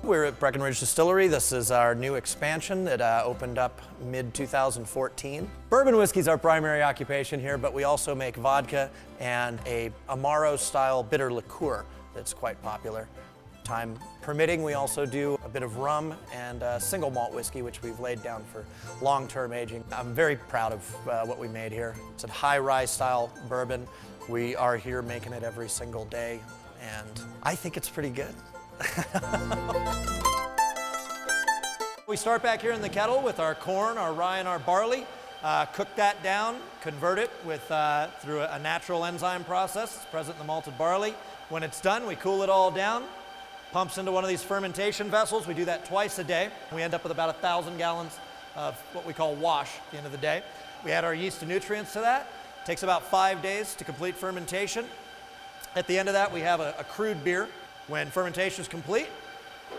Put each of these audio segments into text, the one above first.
We're at Breckenridge Distillery. This is our new expansion. It opened up mid-2014. Bourbon whiskey is our primary occupation here, but we also make vodka and a Amaro-style bitter liqueur that's quite popular. Time permitting, we also do a bit of rum and single malt whiskey, which we've laid down for long-term aging. I'm very proud of what we made here. It's a high rye style bourbon. We are here making it every single day, and I think it's pretty good. We start back here in the kettle with our corn, our rye, and our barley. Cook that down, convert it with, through a natural enzyme process. It's present in the malted barley. When it's done, we cool it all down. Pumps into one of these fermentation vessels. We do that twice a day. We end up with about 1,000 gallons of what we call wash at the end of the day. We add our yeast and nutrients to that. It takes about 5 days to complete fermentation. At the end of that, we have a crude beer. When fermentation is complete,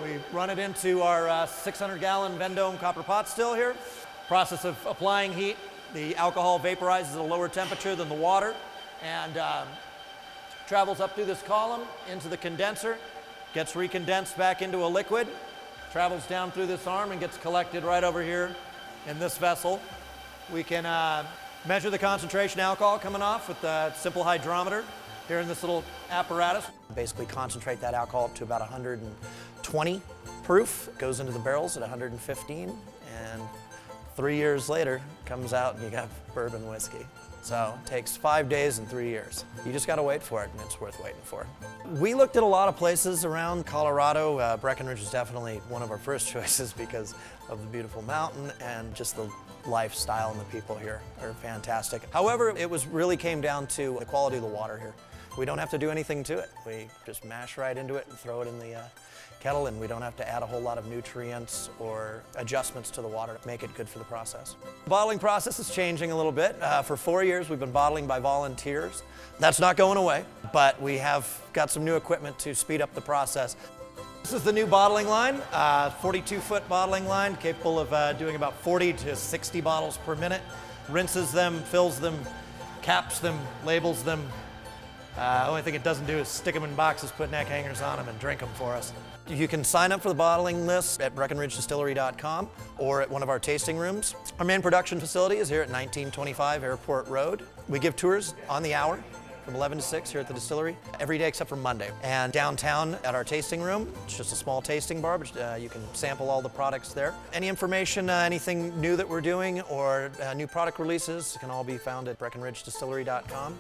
we run it into our 600-gallon Vendome copper pot still here. Process of applying heat. The alcohol vaporizes at a lower temperature than the water and travels up through this column into the condenser. Gets recondensed back into a liquid, travels down through this arm and gets collected right over here in this vessel. We can measure the concentration alcohol coming off with a simple hydrometer here in this little apparatus. Basically concentrate that alcohol up to about 120 proof. It goes into the barrels at 115, and 3 years later comes out and you got bourbon whiskey. So it takes 5 days and 3 years. You just gotta wait for it, and it's worth waiting for. We looked at a lot of places around Colorado. Breckenridge is definitely one of our first choices because of the beautiful mountain and just the lifestyle, and the people here are fantastic. However, it really came down to the quality of the water here. We don't have to do anything to it. We just mash right into it and throw it in the kettle, and we don't have to add a whole lot of nutrients or adjustments to the water to make it good for the process. The bottling process is changing a little bit. For 4 years we've been bottling by volunteers. That's not going away, but we have got some new equipment to speed up the process. This is the new bottling line, 42-foot bottling line, capable of doing about 40 to 60 bottles per minute. Rinses them, fills them, caps them, labels them. The only thing it doesn't do is stick them in boxes, put neck hangers on them, and drink them for us. You can sign up for the bottling list at BreckenridgeDistillery.com or at one of our tasting rooms. Our main production facility is here at 1925 Airport Road. We give tours on the hour from 11 to 6 here at the distillery, every day except for Monday. And downtown at our tasting room, it's just a small tasting bar, but you can sample all the products there. Any information, anything new that we're doing, or new product releases can all be found at BreckenridgeDistillery.com.